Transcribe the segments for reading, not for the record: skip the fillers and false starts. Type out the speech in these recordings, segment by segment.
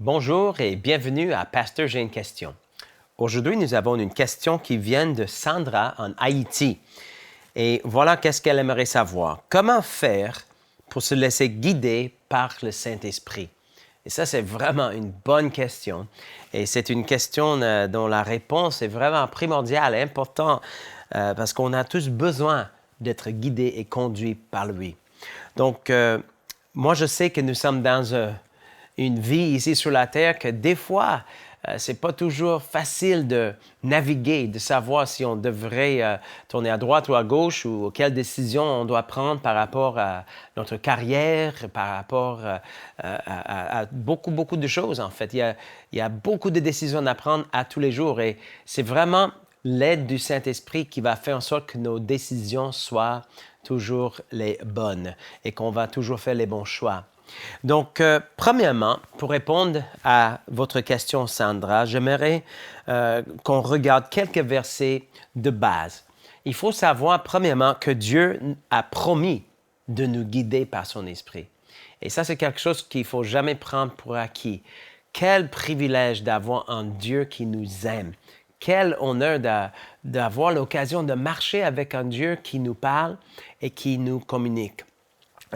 Bonjour et bienvenue à Pasteur, j'ai une question. Aujourd'hui, nous avons une question qui vient de Sandra en Haïti. Et voilà qu'est-ce qu'elle aimerait savoir. Comment faire pour se laisser guider par le Saint-Esprit? Et ça, c'est vraiment une bonne question. Et c'est une question dont la réponse est vraiment primordiale et importante parce qu'on a tous besoin d'être guidés et conduits par lui. Donc, moi, je sais que nous sommes dans une vie ici sur la terre que des fois, c'est pas toujours facile de naviguer, de savoir si on devrait tourner à droite ou à gauche ou quelles décisions on doit prendre par rapport à notre carrière, par rapport à beaucoup de choses, en fait. Il y a beaucoup de décisions à prendre à tous les jours et c'est vraiment l'aide du Saint-Esprit qui va faire en sorte que nos décisions soient toujours les bonnes et qu'on va toujours faire les bons choix. Donc, premièrement, pour répondre à votre question, Sandra, j'aimerais qu'on regarde quelques versets de base. Il faut savoir, premièrement, que Dieu a promis de nous guider par son Esprit. Et ça, c'est quelque chose qu'il ne faut jamais prendre pour acquis. Quel privilège d'avoir un Dieu qui nous aime. Quel honneur d'avoir l'occasion de marcher avec un Dieu qui nous parle et qui nous communique.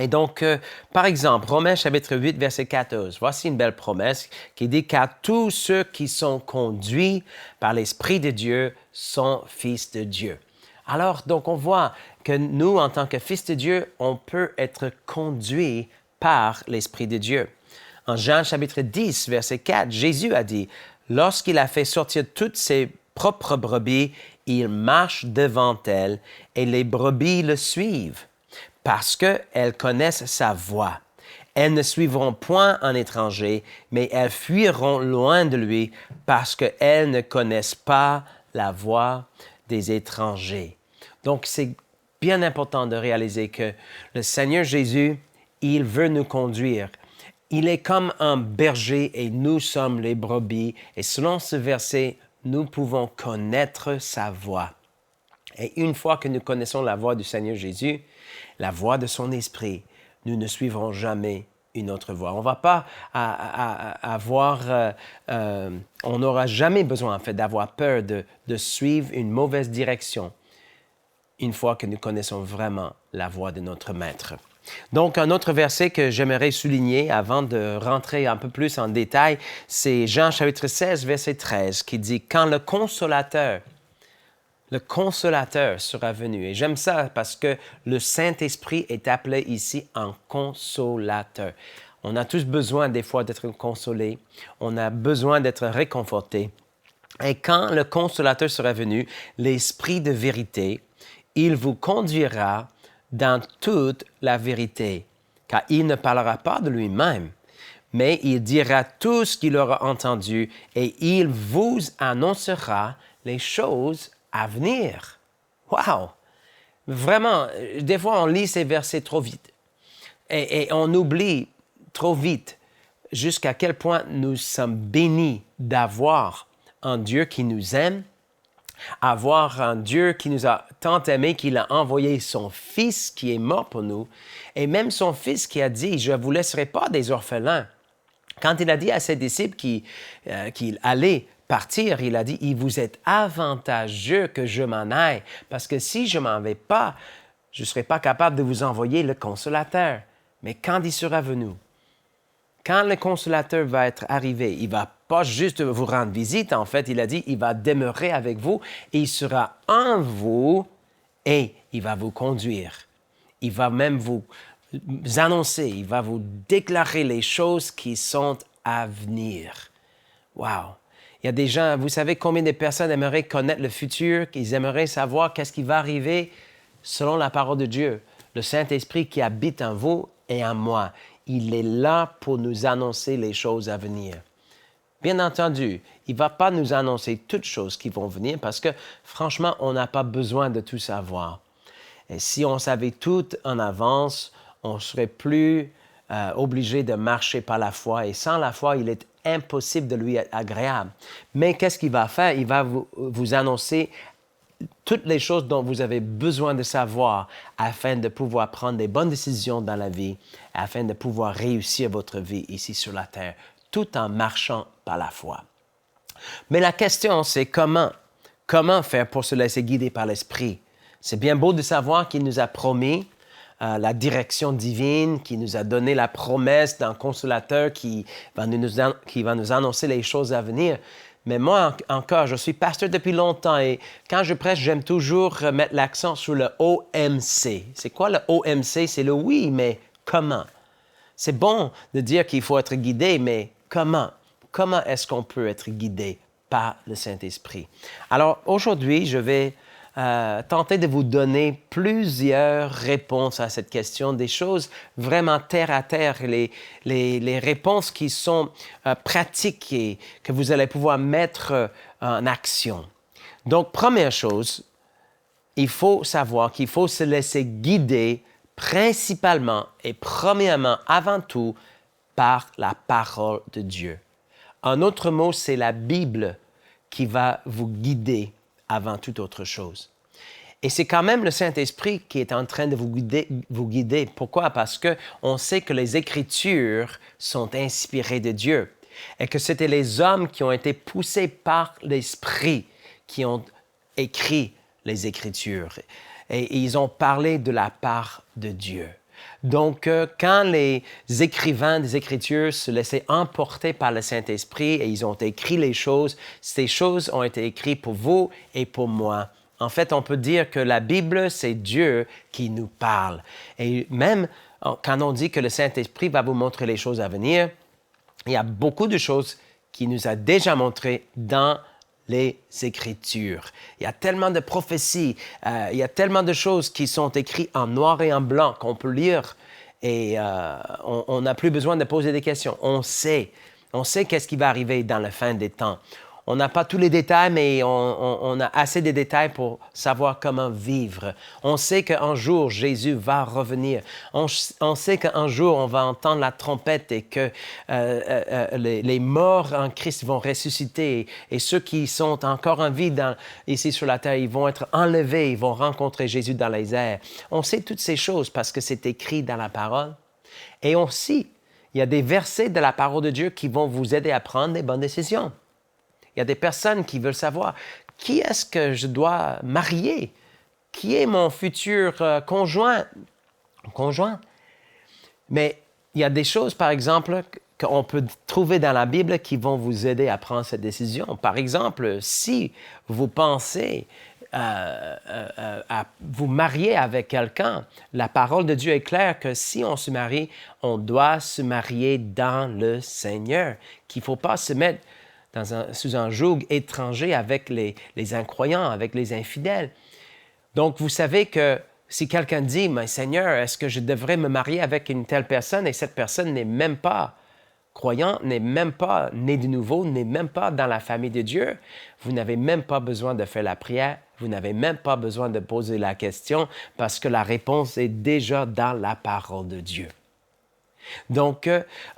Et donc, par exemple, Romains chapitre 8, verset 14, voici une belle promesse qui dit « Car tous ceux qui sont conduits par l'Esprit de Dieu sont fils de Dieu. » Alors, donc, on voit que nous, en tant que fils de Dieu, on peut être conduits par l'Esprit de Dieu. En Jean chapitre 10, verset 4, Jésus a dit « Lorsqu'il a fait sortir toutes ses propres brebis, il marche devant elles et les brebis le suivent. » Parce qu'elles connaissent sa voix. Elles ne suivront point un étranger, mais elles fuiront loin de lui parce qu'elles ne connaissent pas la voix des étrangers. Donc, c'est bien important de réaliser que le Seigneur Jésus, il veut nous conduire. Il est comme un berger et nous sommes les brebis. Et selon ce verset, nous pouvons connaître sa voix. Et une fois que nous connaissons la voix du Seigneur Jésus, la voix de son esprit, nous ne suivrons jamais une autre voie. On ne va pas on n'aura jamais besoin en fait d'avoir peur de suivre une mauvaise direction une fois que nous connaissons vraiment la voix de notre Maître. Donc, un autre verset que j'aimerais souligner avant de rentrer un peu plus en détail, c'est Jean chapitre 16, verset 13, qui dit « Quand le Consolateur sera venu. » Et j'aime ça parce que le Saint-Esprit est appelé ici un consolateur. On a tous besoin des fois d'être consolés. On a besoin d'être réconfortés. Et quand le consolateur sera venu, l'Esprit de vérité, il vous conduira dans toute la vérité, car il ne parlera pas de lui-même, mais il dira tout ce qu'il aura entendu et il vous annoncera les choses à venir. Wow! Vraiment, des fois, on lit ces versets trop vite et on oublie trop vite jusqu'à quel point nous sommes bénis d'avoir un Dieu qui nous aime, avoir un Dieu qui nous a tant aimés qu'il a envoyé son Fils qui est mort pour nous, et même son Fils qui a dit « Je ne vous laisserai pas des orphelins ». Quand il a dit à ses disciples qu'il allait partir, il a dit « Il vous est avantageux que je m'en aille, parce que si je ne m'en vais pas, je ne serai pas capable de vous envoyer le Consolateur. Mais quand il sera venu, quand le Consolateur va être arrivé, il ne va pas juste vous rendre visite, en fait, il a dit, il va demeurer avec vous et il sera en vous et il va vous conduire. Il va même vous annoncer, il va vous déclarer les choses qui sont à venir. Wow! Il y a des gens, vous savez combien de personnes aimeraient connaître le futur, qu'ils aimeraient savoir qu'est-ce qui va arriver selon la parole de Dieu. Le Saint-Esprit qui habite en vous et en moi, il est là pour nous annoncer les choses à venir. Bien entendu, il ne va pas nous annoncer toutes choses qui vont venir parce que, franchement, on n'a pas besoin de tout savoir. Et si on savait tout en avance, on ne serait plus obligé de marcher par la foi. Et sans la foi, il est impossible de lui être agréable. Mais qu'est-ce qu'il va faire? Il va vous annoncer toutes les choses dont vous avez besoin de savoir afin de pouvoir prendre des bonnes décisions dans la vie, afin de pouvoir réussir votre vie ici sur la terre. tout en marchant par la foi. Mais la question, c'est comment? Comment faire pour se laisser guider par l'Esprit? C'est bien beau de savoir qu'il nous a promis la direction divine, qui nous a donné la promesse d'un consolateur qui va nous annoncer les choses à venir. Mais moi, encore, je suis pasteur depuis longtemps et quand je prêche, j'aime toujours mettre l'accent sur le OMC. C'est quoi le OMC? C'est le oui, mais comment? C'est bon de dire qu'il faut être guidé, mais comment? Comment est-ce qu'on peut être guidé par le Saint-Esprit? Alors, aujourd'hui, je vais tenter de vous donner plusieurs réponses à cette question, des choses vraiment terre à terre, les réponses qui sont pratiques et que vous allez pouvoir mettre en action. Donc, première chose, il faut savoir qu'il faut se laisser guider principalement et premièrement, avant tout, par la parole de Dieu. En autre mot, c'est la Bible qui va vous guider avant toute autre chose. Et c'est quand même le Saint-Esprit qui est en train de vous guider. Pourquoi? Parce qu'on sait que les Écritures sont inspirées de Dieu et que c'était les hommes qui ont été poussés par l'Esprit qui ont écrit les Écritures. Et ils ont parlé de la part de Dieu. Donc, quand les écrivains des Écritures se laissaient emporter par le Saint-Esprit et ils ont écrit les choses, ces choses ont été écrites pour vous et pour moi. En fait, on peut dire que la Bible, c'est Dieu qui nous parle. Et même quand on dit que le Saint-Esprit va vous montrer les choses à venir, il y a beaucoup de choses qu'il nous a déjà montrées dans les Écritures. Il y a tellement de prophéties, il y a tellement de choses qui sont écrites en noir et en blanc qu'on peut lire et on n'a plus besoin de poser des questions. On sait qu'est-ce qui va arriver dans la fin des temps. On n'a pas tous les détails, mais on a assez de détails pour savoir comment vivre. On sait qu'un jour, Jésus va revenir. On sait qu'un jour, on va entendre la trompette et que les morts en Christ vont ressusciter. Et ceux qui sont encore en vie ici sur la terre, ils vont être enlevés, ils vont rencontrer Jésus dans les airs. On sait toutes ces choses parce que c'est écrit dans la parole. Et aussi, il y a des versets de la parole de Dieu qui vont vous aider à prendre des bonnes décisions. Il y a des personnes qui veulent savoir qui est-ce que je dois marier, qui est mon futur conjoint. Mais il y a des choses, par exemple, qu'on peut trouver dans la Bible qui vont vous aider à prendre cette décision. Par exemple, si vous pensez à vous marier avec quelqu'un, la parole de Dieu est claire que si on se marie, on doit se marier dans le Seigneur, qu'il ne faut pas se mettre sous un joug étranger avec les incroyants, avec les infidèles. Donc, vous savez que si quelqu'un dit « Mais Seigneur, est-ce que je devrais me marier avec une telle personne? » et cette personne n'est même pas croyante, n'est même pas née de nouveau, n'est même pas dans la famille de Dieu, vous n'avez même pas besoin de faire la prière, vous n'avez même pas besoin de poser la question parce que la réponse est déjà dans la parole de Dieu. Donc,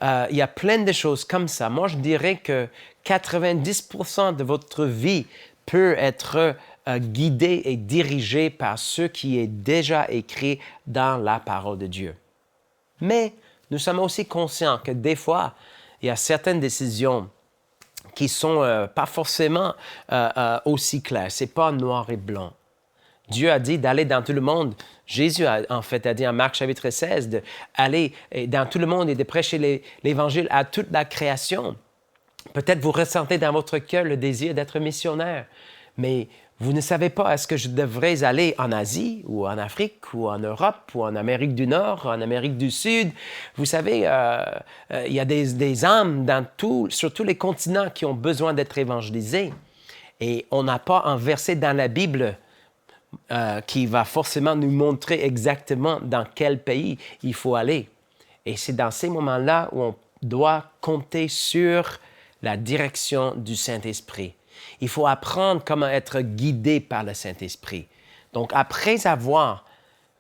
il y a plein de choses comme ça. Moi, je dirais que 90% de votre vie peut être guidée et dirigée par ce qui est déjà écrit dans la parole de Dieu. Mais nous sommes aussi conscients que des fois, il y a certaines décisions qui ne sont pas forcément aussi claires. Ce n'est pas noir et blanc. Dieu a dit d'aller dans tout le monde. Jésus a dit en Marc chapitre 16 d'aller dans tout le monde et de prêcher l'Évangile à toute la création. Peut-être vous ressentez dans votre cœur le désir d'être missionnaire, mais vous ne savez pas, est-ce que je devrais aller en Asie ou en Afrique ou en Europe ou en Amérique du Nord, en Amérique du Sud? Vous savez, il y a des âmes sur tous les continents qui ont besoin d'être évangélisées. Et on n'a pas un verset dans la Bible qui va forcément nous montrer exactement dans quel pays il faut aller. Et c'est dans ces moments-là où on doit compter sur la direction du Saint-Esprit. Il faut apprendre comment être guidé par le Saint-Esprit. Donc, après avoir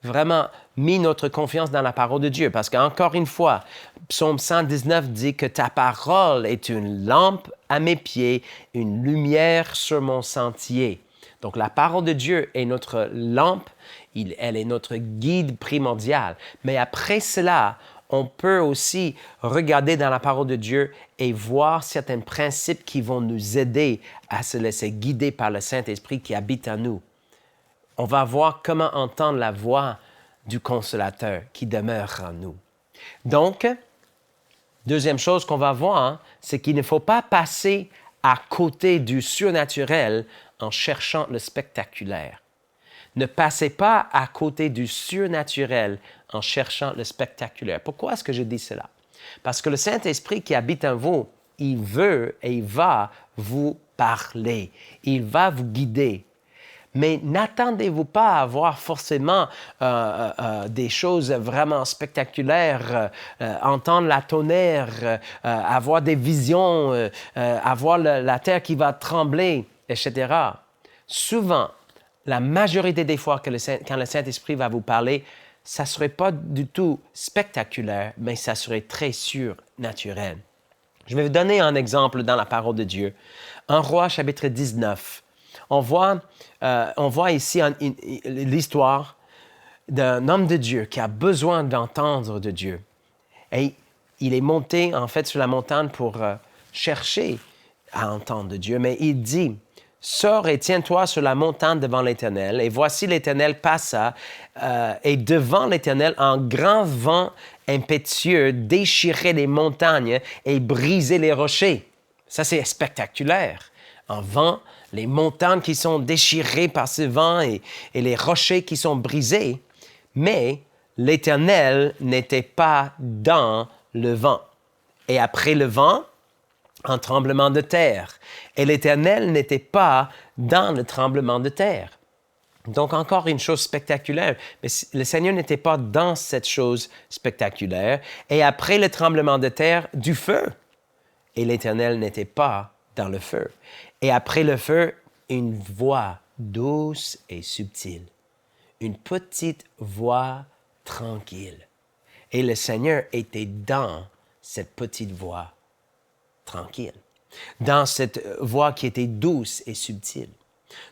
vraiment mis notre confiance dans la parole de Dieu, parce qu'encore une fois, Psaume 119 dit que ta parole est une lampe à mes pieds, une lumière sur mon sentier. Donc, la parole de Dieu est notre lampe, elle est notre guide primordial. Mais après cela, on peut aussi regarder dans la parole de Dieu et voir certains principes qui vont nous aider à se laisser guider par le Saint-Esprit qui habite en nous. On va voir comment entendre la voix du Consolateur qui demeure en nous. Donc, deuxième chose qu'on va voir, c'est qu'il ne faut pas passer à côté du surnaturel en cherchant le spectaculaire. Ne passez pas à côté du surnaturel en cherchant le spectaculaire. Pourquoi est-ce que je dis cela? Parce que le Saint-Esprit qui habite en vous, il veut et il va vous parler. Il va vous guider. Mais n'attendez-vous pas à avoir forcément des choses vraiment spectaculaires, entendre la tonnerre, avoir des visions, avoir la terre qui va trembler, etc. Souvent, la majorité des fois quand le Saint-Esprit va vous parler, ça ne serait pas du tout spectaculaire, mais ça serait très surnaturel. Je vais vous donner un exemple dans la parole de Dieu. En Rois, chapitre 19, on voit ici l'histoire d'un homme de Dieu qui a besoin d'entendre de Dieu. Et il est monté, en fait, sur la montagne pour chercher à entendre de Dieu. Mais il dit, « Sors et tiens-toi sur la montagne devant l'Éternel. Et voici l'Éternel passa, et devant l'Éternel, un grand vent impétueux déchirait les montagnes et brisait les rochers. » Ça, c'est spectaculaire. Un vent, les montagnes qui sont déchirées par ce vent et les rochers qui sont brisés. Mais l'Éternel n'était pas dans le vent. Et après le vent, un tremblement de terre. Et l'Éternel n'était pas dans le tremblement de terre. Donc, encore une chose spectaculaire. Mais le Seigneur n'était pas dans cette chose spectaculaire. Et après le tremblement de terre, du feu. Et l'Éternel n'était pas dans le feu. Et après le feu, une voix douce et subtile. Une petite voix tranquille. Et le Seigneur était dans cette petite voix tranquille, dans cette voix qui était douce et subtile.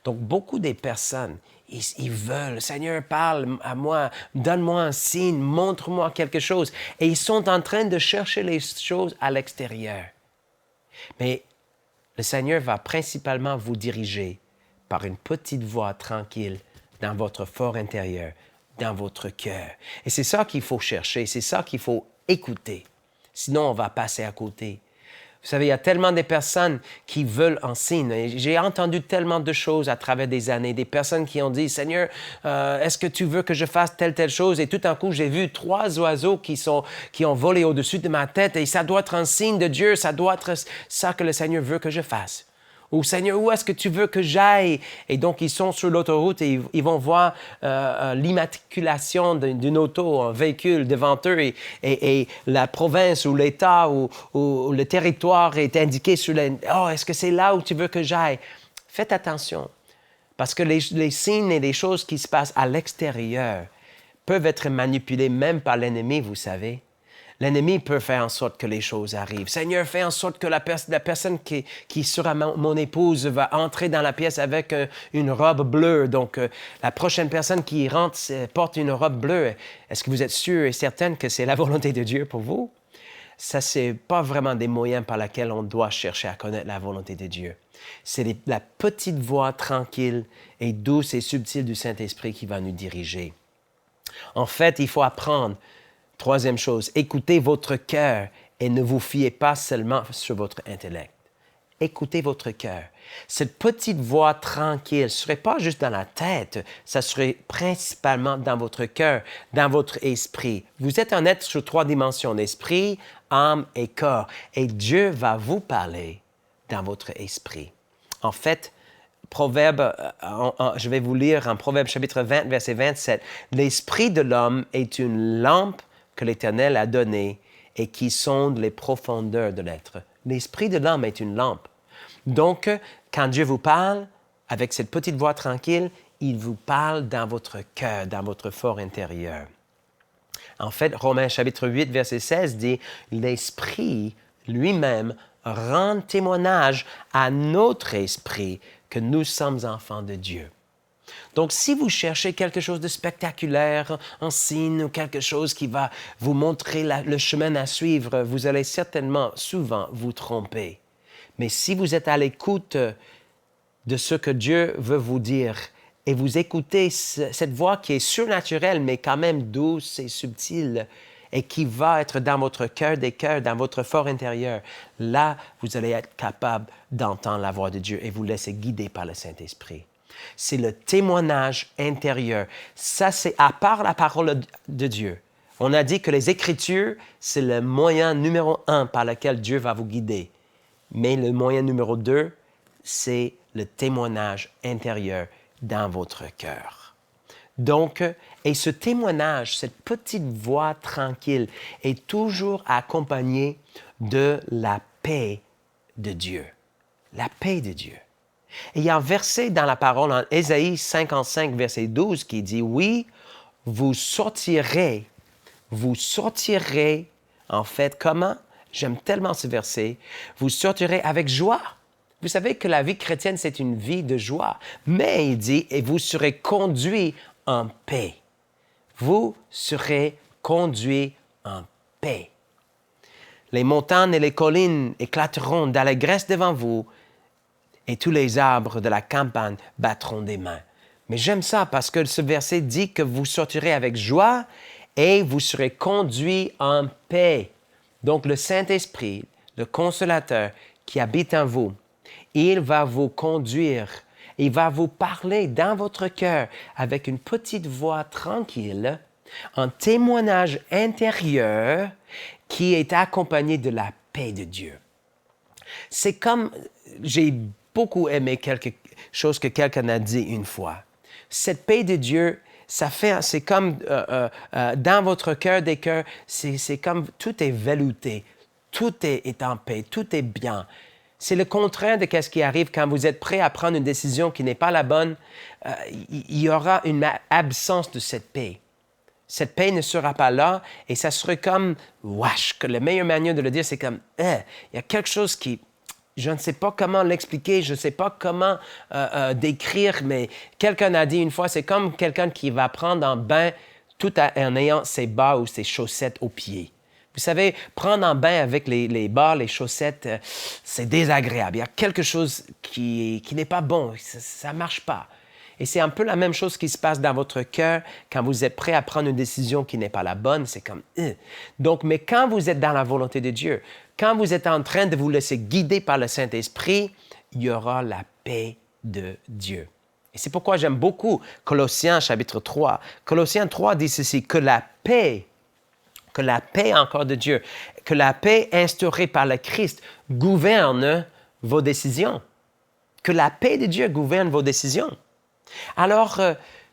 Donc, beaucoup des personnes, ils veulent, Seigneur, parle à moi, donne-moi un signe, montre-moi quelque chose. Et ils sont en train de chercher les choses à l'extérieur. Mais le Seigneur va principalement vous diriger par une petite voix tranquille dans votre fort intérieur, dans votre cœur. Et c'est ça qu'il faut chercher, c'est ça qu'il faut écouter. Sinon, on va passer à côté. Vous savez, il y a tellement de personnes qui veulent un signe. J'ai entendu tellement de choses à travers des années. Des personnes qui ont dit, « Seigneur, est-ce que tu veux que je fasse telle chose? » Et tout d'un coup, j'ai vu 3 oiseaux qui ont volé au-dessus de ma tête. Et ça doit être un signe de Dieu. Ça doit être ça que le Seigneur veut que je fasse. Ou « Seigneur, où est-ce que tu veux que j'aille? » Et donc, ils sont sur l'autoroute et ils vont voir l'immatriculation d'une auto, un véhicule devant eux et la province ou l'État ou le territoire est indiqué sur « Oh, est-ce que c'est là où tu veux que j'aille? » Faites attention, parce que les signes et les choses qui se passent à l'extérieur peuvent être manipulés même par l'ennemi, vous savez. L'ennemi peut faire en sorte que les choses arrivent. Seigneur, fais en sorte que la personne qui sera mon épouse va entrer dans la pièce avec une robe bleue. Donc, la prochaine personne qui rentre porte une robe bleue. Est-ce que vous êtes sûr et certaine que c'est la volonté de Dieu pour vous? Ça, c'est pas vraiment des moyens par lesquels on doit chercher à connaître la volonté de Dieu. C'est la petite voix tranquille et douce et subtile du Saint-Esprit qui va nous diriger. En fait, il faut apprendre. Troisième chose, écoutez votre cœur et ne vous fiez pas seulement sur votre intellect. Écoutez votre cœur. Cette petite voix tranquille ne serait pas juste dans la tête, ça serait principalement dans votre cœur, dans votre esprit. Vous êtes un être sur 3 dimensions, esprit, âme et corps. Et Dieu va vous parler dans votre esprit. En fait, Proverbe, je vais vous lire en Proverbe chapitre 20, verset 27. « L'esprit de l'homme est une lampe que l'Éternel a donnée et qui sonde les profondeurs de l'être. » L'esprit de l'homme est une lampe. Donc, quand Dieu vous parle, avec cette petite voix tranquille, il vous parle dans votre cœur, dans votre fort intérieur. En fait, Romains chapitre 8, verset 16 dit « L'Esprit lui-même rend témoignage à notre esprit que nous sommes enfants de Dieu. » Donc, si vous cherchez quelque chose de spectaculaire, un signe ou quelque chose qui va vous montrer le chemin à suivre, vous allez certainement souvent vous tromper. Mais si vous êtes à l'écoute de ce que Dieu veut vous dire et vous écoutez cette voix qui est surnaturelle, mais quand même douce et subtile, et qui va être dans votre cœur des cœurs, dans votre fort intérieur, là, vous allez être capable d'entendre la voix de Dieu et vous laisser guider par le Saint-Esprit. C'est le témoignage intérieur. Ça, c'est à part la parole de Dieu. On a dit que les Écritures, c'est le moyen numéro 1 par lequel Dieu va vous guider. Mais le moyen numéro 2, c'est le témoignage intérieur dans votre cœur. Donc, et ce témoignage, cette petite voix tranquille, est toujours accompagné de la paix de Dieu. La paix de Dieu. Et il y a un verset dans la parole, en Ésaïe 55, verset 12, qui dit, « Oui, vous sortirez, en fait, comment? J'aime tellement ce verset. Vous sortirez avec joie. » Vous savez que la vie chrétienne, c'est une vie de joie. Mais il dit, « Et vous serez conduits en paix. » Vous serez conduits en paix. Les montagnes et les collines éclateront d'allégresse devant vous, et tous les arbres de la campagne battront des mains. Mais j'aime ça parce que ce verset dit que vous sortirez avec joie et vous serez conduits en paix. Donc le Saint-Esprit, le Consolateur qui habite en vous, il va vous conduire, il va vous parler dans votre cœur avec une petite voix tranquille, un témoignage intérieur qui est accompagné de la paix de Dieu. C'est comme, j'ai beaucoup aimé quelque chose que quelqu'un a dit une fois. Cette paix de Dieu, c'est comme dans votre cœur des cœurs, c'est comme tout est velouté, tout est en paix, tout est bien. C'est le contraire de ce qui arrive quand vous êtes prêt à prendre une décision qui n'est pas la bonne. Il y aura une absence de cette paix. Cette paix ne sera pas là et ça serait comme, wesh, que la meilleure manière de le dire, c'est comme, il y a quelque chose qui, je ne sais pas comment l'expliquer, je ne sais pas comment décrire, mais quelqu'un a dit une fois, c'est comme quelqu'un qui va prendre un bain tout en ayant ses bas ou ses chaussettes aux pieds. Vous savez, prendre un bain avec les bas, les chaussettes, c'est désagréable. Il y a quelque chose qui n'est pas bon, ça ne marche pas. Et c'est un peu la même chose qui se passe dans votre cœur quand vous êtes prêt à prendre une décision qui n'est pas la bonne. C'est comme, Donc, mais quand vous êtes dans la volonté de Dieu, quand vous êtes en train de vous laisser guider par le Saint-Esprit, il y aura la paix de Dieu. Et c'est pourquoi j'aime beaucoup Colossiens chapitre 3. Colossiens 3 dit ceci, que la paix encore de Dieu, que la paix instaurée par le Christ gouverne vos décisions. Que la paix de Dieu gouverne vos décisions. Alors,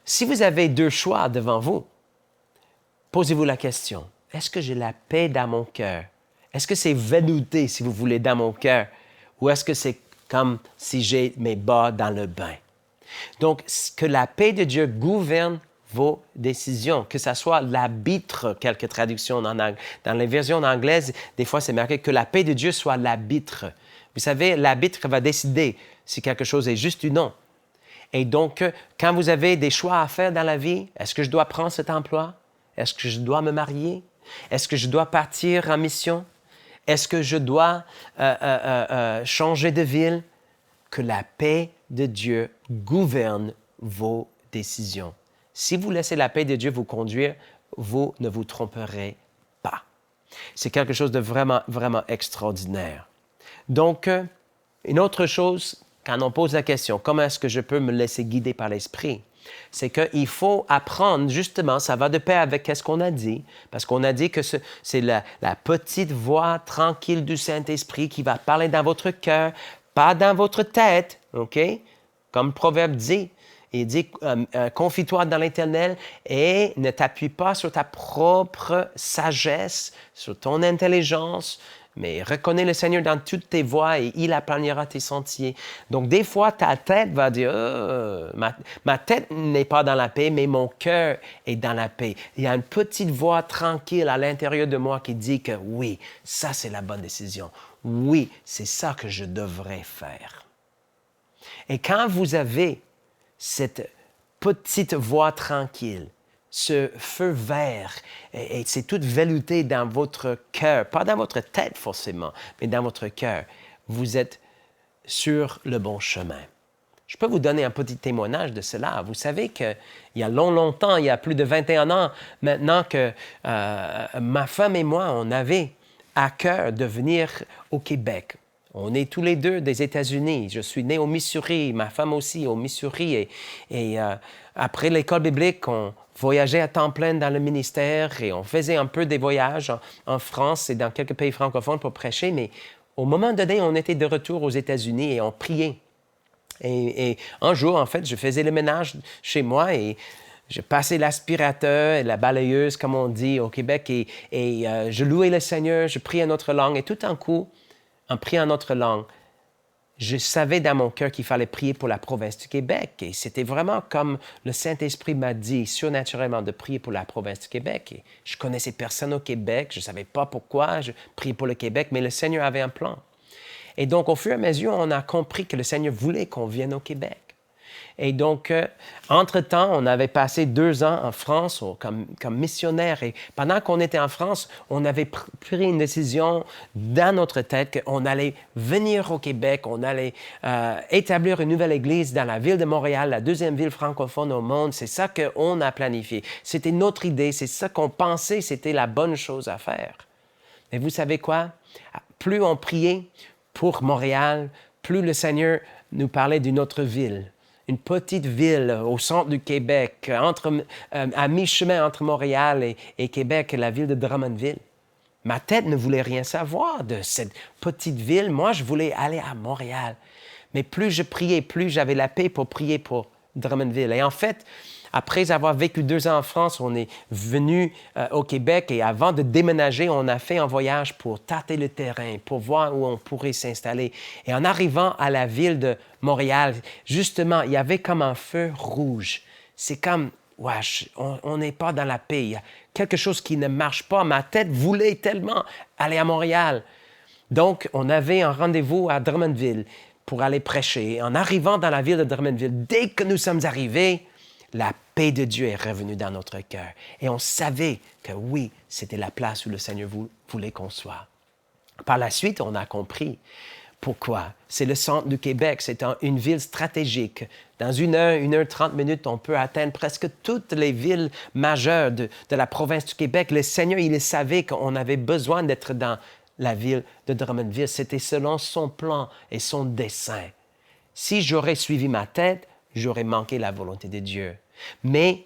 si vous avez deux choix devant vous, posez-vous la question, est-ce que j'ai la paix dans mon cœur? Est-ce que c'est velouté, si vous voulez, dans mon cœur? Ou est-ce que c'est comme si j'ai mes bas dans le bain? Donc, que la paix de Dieu gouverne vos décisions, que ce soit l'arbitre, quelques traductions dans les versions anglaises, des fois c'est marqué que la paix de Dieu soit l'arbitre. Vous savez, l'arbitre va décider si quelque chose est juste ou non. Et donc, quand vous avez des choix à faire dans la vie, est-ce que je dois prendre cet emploi? Est-ce que je dois me marier? Est-ce que je dois partir en mission? Est-ce que je dois changer de ville? Que la paix de Dieu gouverne vos décisions. Si vous laissez la paix de Dieu vous conduire, vous ne vous tromperez pas. C'est quelque chose de vraiment, vraiment extraordinaire. Donc, une autre chose, quand on pose la question, comment est-ce que je peux me laisser guider par l'Esprit? C'est qu'il faut apprendre, justement, ça va de pair avec ce qu'on a dit, parce qu'on a dit que c'est la petite voix tranquille du Saint-Esprit qui va parler dans votre cœur, pas dans votre tête, OK? Comme le Proverbe dit, il dit, confie-toi dans l'Éternel et ne t'appuie pas sur ta propre sagesse, sur ton intelligence, mais reconnais le Seigneur dans toutes tes voies et il aplanira tes sentiers. Donc, des fois, ta tête va dire, ma tête n'est pas dans la paix, mais mon cœur est dans la paix. Il y a une petite voix tranquille à l'intérieur de moi qui dit que oui, ça, c'est la bonne décision. Oui, c'est ça que je devrais faire. Et quand vous avez cette petite voix tranquille, ce feu vert, et c'est tout velouté dans votre cœur, pas dans votre tête forcément, mais dans votre cœur, vous êtes sur le bon chemin. Je peux vous donner un petit témoignage de cela. Vous savez qu'il y a longtemps, il y a plus de 21 ans maintenant que ma femme et moi, on avait à cœur de venir au Québec. On est tous les deux des États-Unis. Je suis né au Missouri, ma femme aussi au Missouri. Et après l'école biblique, on voyageait à temps plein dans le ministère et on faisait un peu des voyages en France et dans quelques pays francophones pour prêcher. Mais au moment donné, on était de retour aux États-Unis et on priait. Et un jour, en fait, je faisais le ménage chez moi et je passais l'aspirateur et la balayeuse, comme on dit au Québec, et je louais le Seigneur, je priais en notre langue. Et tout d'un coup, en priant en notre langue, je savais dans mon cœur qu'il fallait prier pour la province du Québec. Et c'était vraiment comme le Saint-Esprit m'a dit, surnaturellement, de prier pour la province du Québec. Et je connaissais personne au Québec, je ne savais pas pourquoi je priais pour le Québec, mais le Seigneur avait un plan. Et donc, au fur et à mesure, on a compris que le Seigneur voulait qu'on vienne au Québec. Et donc, entre-temps, on avait passé 2 ans en France comme missionnaire. Et pendant qu'on était en France, on avait pris une décision dans notre tête qu'on allait venir au Québec, on allait établir une nouvelle église dans la ville de Montréal, la 2e ville francophone au monde. C'est ça qu'on a planifié. C'était notre idée, c'est ça qu'on pensait, c'était la bonne chose à faire. Et vous savez quoi? Plus on priait pour Montréal, plus le Seigneur nous parlait d'une autre ville. Une petite ville au centre du Québec, à mi-chemin entre Montréal et Québec, la ville de Drummondville. Ma tête ne voulait rien savoir de cette petite ville. Moi, je voulais aller à Montréal. Mais plus je priais, plus j'avais la paix pour prier pour Drummondville. Et en fait, après avoir vécu 2 ans en France, on est venu au Québec et avant de déménager, on a fait un voyage pour tâter le terrain, pour voir où on pourrait s'installer. Et en arrivant à la ville de Montréal, justement, il y avait comme un feu rouge. C'est comme, wesh, on n'est pas dans la paix. Il y a quelque chose qui ne marche pas. Ma tête voulait tellement aller à Montréal. Donc, on avait un rendez-vous à Drummondville pour aller prêcher. En arrivant dans la ville de Drummondville, dès que nous sommes arrivés, la paix de Dieu est revenue dans notre cœur. Et on savait que oui, c'était la place où le Seigneur voulait qu'on soit. Par la suite, on a compris pourquoi. C'est le centre du Québec, c'est une ville stratégique. Dans 1 heure 30 minutes, on peut atteindre presque toutes les villes majeures de la province du Québec. Le Seigneur, il savait qu'on avait besoin d'être dans la ville de Drummondville. C'était selon son plan et son dessein. Si j'aurais suivi ma tête, j'aurais manqué la volonté de Dieu. Mais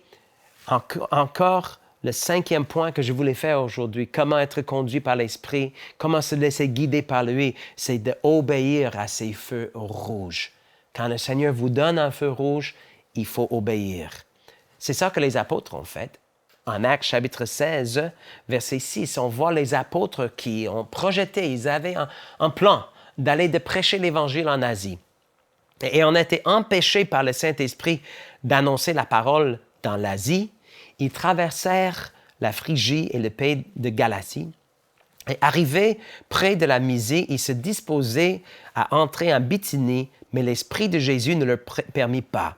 encore, le 5e point que je voulais faire aujourd'hui, comment être conduit par l'Esprit, comment se laisser guider par lui, c'est d'obéir à ces feux rouges. Quand le Seigneur vous donne un feu rouge, il faut obéir. C'est ça que les apôtres ont fait. En Actes chapitre 16, verset 6, on voit les apôtres qui ont projeté, ils avaient un plan d'aller de prêcher l'Évangile en Asie. Et on a été empêchés par le Saint-Esprit d'annoncer la parole dans l'Asie. Ils traversèrent la Phrygie et le pays de Galatie. Et arrivés près de la Mysée, ils se disposaient à entrer en Bithynie, mais l'Esprit de Jésus ne leur permit pas.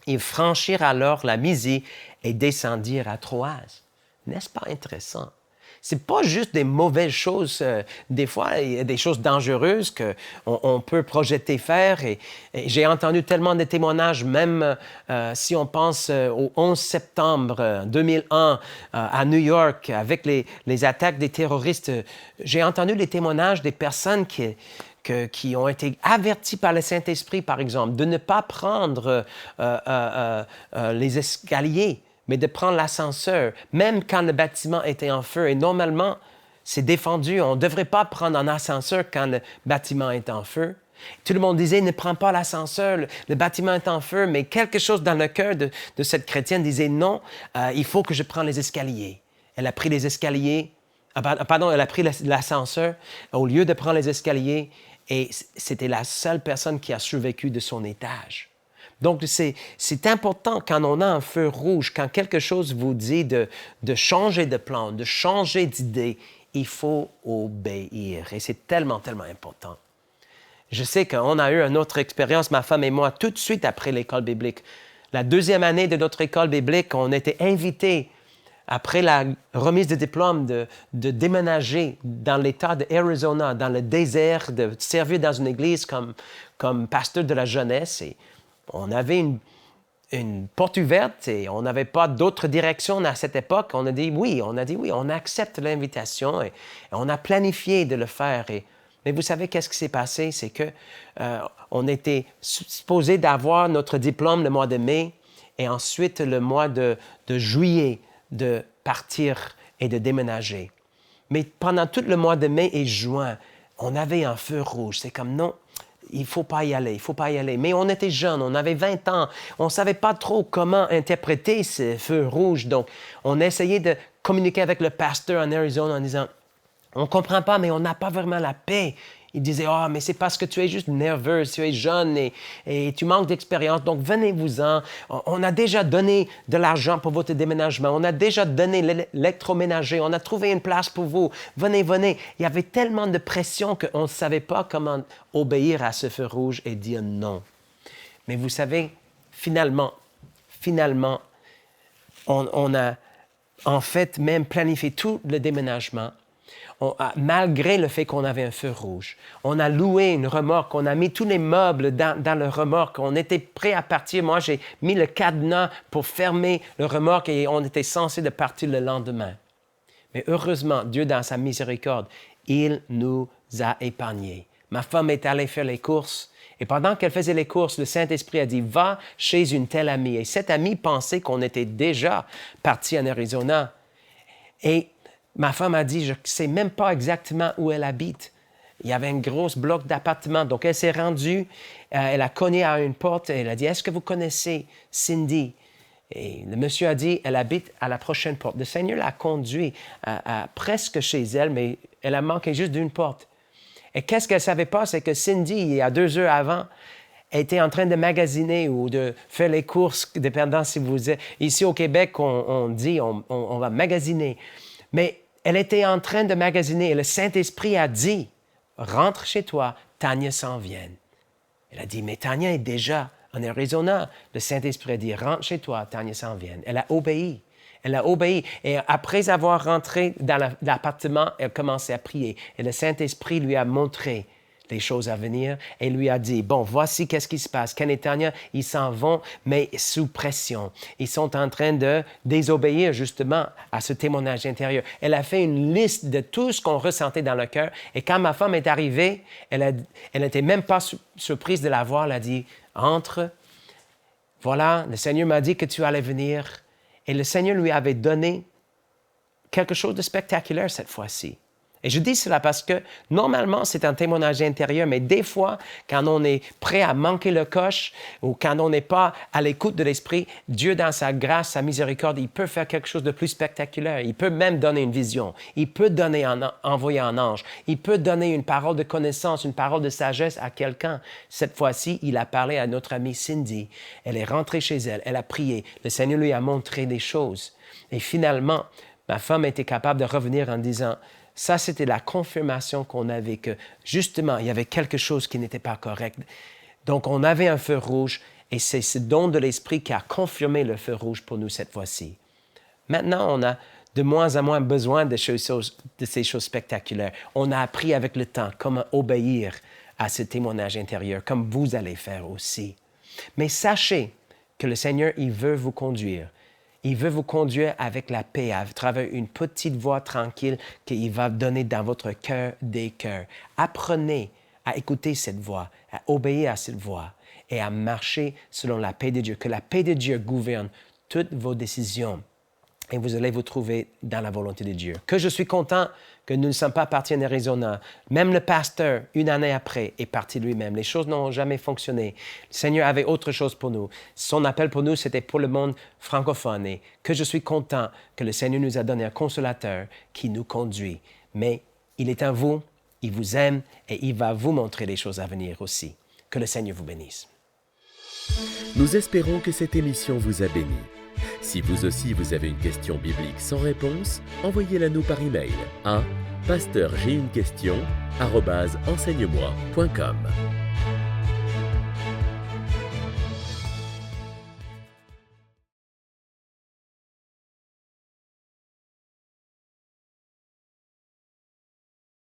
Ils franchirent alors la Mysée et descendirent à Troas. N'est-ce pas intéressant? C'est pas juste des mauvaises choses. Des fois, il y a des choses dangereuses qu'on peut projeter faire. Et j'ai entendu tellement de témoignages, même si on pense au 11 septembre 2001 à New York, avec les attaques des terroristes. J'ai entendu les témoignages des personnes qui ont été avertis par le Saint-Esprit, par exemple, de ne pas prendre les escaliers, mais de prendre l'ascenseur, même quand le bâtiment était en feu. Et normalement, c'est défendu. On ne devrait pas prendre un ascenseur quand le bâtiment est en feu. Tout le monde disait, ne prends pas l'ascenseur, le bâtiment est en feu. Mais quelque chose dans le cœur de cette chrétienne disait, non, il faut que je prenne les escaliers. Elle a pris les escaliers, elle a pris l'ascenseur au lieu de prendre les escaliers. Et c'était la seule personne qui a survécu de son étage. Donc, c'est important quand on a un feu rouge, quand quelque chose vous dit de changer de plan, de changer d'idée, il faut obéir. Et c'est tellement, tellement important. Je sais qu'on a eu une autre expérience, ma femme et moi, tout de suite après l'école biblique. la deuxième année de notre école biblique, on était invités, après la remise de diplôme, de déménager dans l'État de Arizona, dans le désert, de servir dans une église comme pasteur de la jeunesse. Et on avait une porte ouverte et on n'avait pas d'autre direction à cette époque. On a dit oui, on accepte l'invitation et on a planifié de le faire. Mais vous savez qu'est-ce qui s'est passé? C'est que on était supposé d'avoir notre diplôme le mois de mai et ensuite le mois de juillet de partir et de déménager. Mais pendant tout le mois de mai et juin, on avait un feu rouge. C'est comme non, il ne faut pas y aller, il ne faut pas y aller. Mais on était jeunes, on avait 20 ans, on ne savait pas trop comment interpréter ce feu rouge. Donc, on essayait de communiquer avec le pasteur en Arizona en disant, on ne comprend pas, mais on n'a pas vraiment la paix. Il disait, « mais c'est parce que tu es juste nerveuse, tu es jeune et tu manques d'expérience, donc venez-vous-en. On a déjà donné de l'argent pour votre déménagement, on a déjà donné l'électroménager, on a trouvé une place pour vous. Venez, venez. » Il y avait tellement de pression qu'on ne savait pas comment obéir à ce feu rouge et dire non. Mais vous savez, finalement, on a en fait même planifié tout le déménagement. Malgré le fait qu'on avait un feu rouge, on a loué une remorque, on a mis tous les meubles dans le remorque, on était prêt à partir. Moi, j'ai mis le cadenas pour fermer le remorque et on était censé de partir le lendemain. Mais heureusement, Dieu, dans sa miséricorde, il nous a épargnés. Ma femme est allée faire les courses et pendant qu'elle faisait les courses, le Saint-Esprit a dit « Va chez une telle amie ». Et cette amie pensait qu'on était déjà partis en Arizona. Et ma femme a dit, je ne sais même pas exactement où elle habite. Il y avait un gros bloc d'appartements. Donc, elle s'est rendue, elle a cogné à une porte et elle a dit, « Est-ce que vous connaissez Cindy? » Et le monsieur a dit, « Elle habite à la prochaine porte. » Le Seigneur l'a conduit presque chez elle, mais elle a manqué juste d'une porte. Et qu'est-ce qu'elle ne savait pas, c'est que Cindy, il y a 2 heures avant, était en train de magasiner ou de faire les courses, dépendant si vous êtes... Ici au Québec, on dit, on va magasiner. Mais elle était en train de magasiner et le Saint-Esprit a dit, « Rentre chez toi, Tania s'en vient. » Elle a dit, « Mais Tania est déjà en Arizona. » Le Saint-Esprit a dit, « Rentre chez toi, Tania s'en vient. » Elle a obéi. Elle a obéi. Et après avoir rentré dans l'appartement, elle commençait à prier. Et le Saint-Esprit lui a montré les choses à venir et lui a dit, « Bon, voici qu'est-ce qui se passe. Ken et Tania, ils s'en vont, mais sous pression. Ils sont en train de désobéir justement à ce témoignage intérieur. » Elle a fait une liste de tout ce qu'on ressentait dans le cœur. Et quand ma femme est arrivée, elle n'était même pas surprise de la voir. Elle a dit, « Entre. Voilà, le Seigneur m'a dit que tu allais venir. » Et le Seigneur lui avait donné quelque chose de spectaculaire cette fois-ci. Et je dis cela parce que normalement, c'est un témoignage intérieur, mais des fois, quand on est prêt à manquer le coche ou quand on n'est pas à l'écoute de l'Esprit, Dieu, dans sa grâce, sa miséricorde, il peut faire quelque chose de plus spectaculaire. Il peut même donner une vision. Il peut envoyer un ange. Il peut donner une parole de connaissance, une parole de sagesse à quelqu'un. Cette fois-ci, il a parlé à notre amie Cindy. Elle est rentrée chez elle. Elle a prié. Le Seigneur lui a montré des choses. Et finalement, ma femme était capable de revenir en disant... Ça, c'était la confirmation qu'on avait que, justement, il y avait quelque chose qui n'était pas correct. Donc, on avait un feu rouge et c'est ce don de l'Esprit qui a confirmé le feu rouge pour nous cette fois-ci. Maintenant, on a de moins en moins besoin de ces choses spectaculaires. On a appris avec le temps comment obéir à ce témoignage intérieur, comme vous allez faire aussi. Mais sachez que le Seigneur, il veut vous conduire. Il veut vous conduire avec la paix, à travers une petite voix tranquille qu'il va donner dans votre cœur des cœurs. Apprenez à écouter cette voix, à obéir à cette voix et à marcher selon la paix de Dieu. Que la paix de Dieu gouverne toutes vos décisions et vous allez vous trouver dans la volonté de Dieu. Que je suis content que nous ne sommes pas partis en Arizona. Même le pasteur, une année après, est parti lui-même. Les choses n'ont jamais fonctionné. Le Seigneur avait autre chose pour nous. Son appel pour nous, c'était pour le monde francophone. Et que je suis content que le Seigneur nous a donné un consolateur qui nous conduit. Mais il est en vous, il vous aime et il va vous montrer les choses à venir aussi. Que le Seigneur vous bénisse. Nous espérons que cette émission vous a béni. Si vous aussi vous avez une question biblique sans réponse, envoyez-la nous par email à pasteurj'ainunequestion@enseigne-moi.com.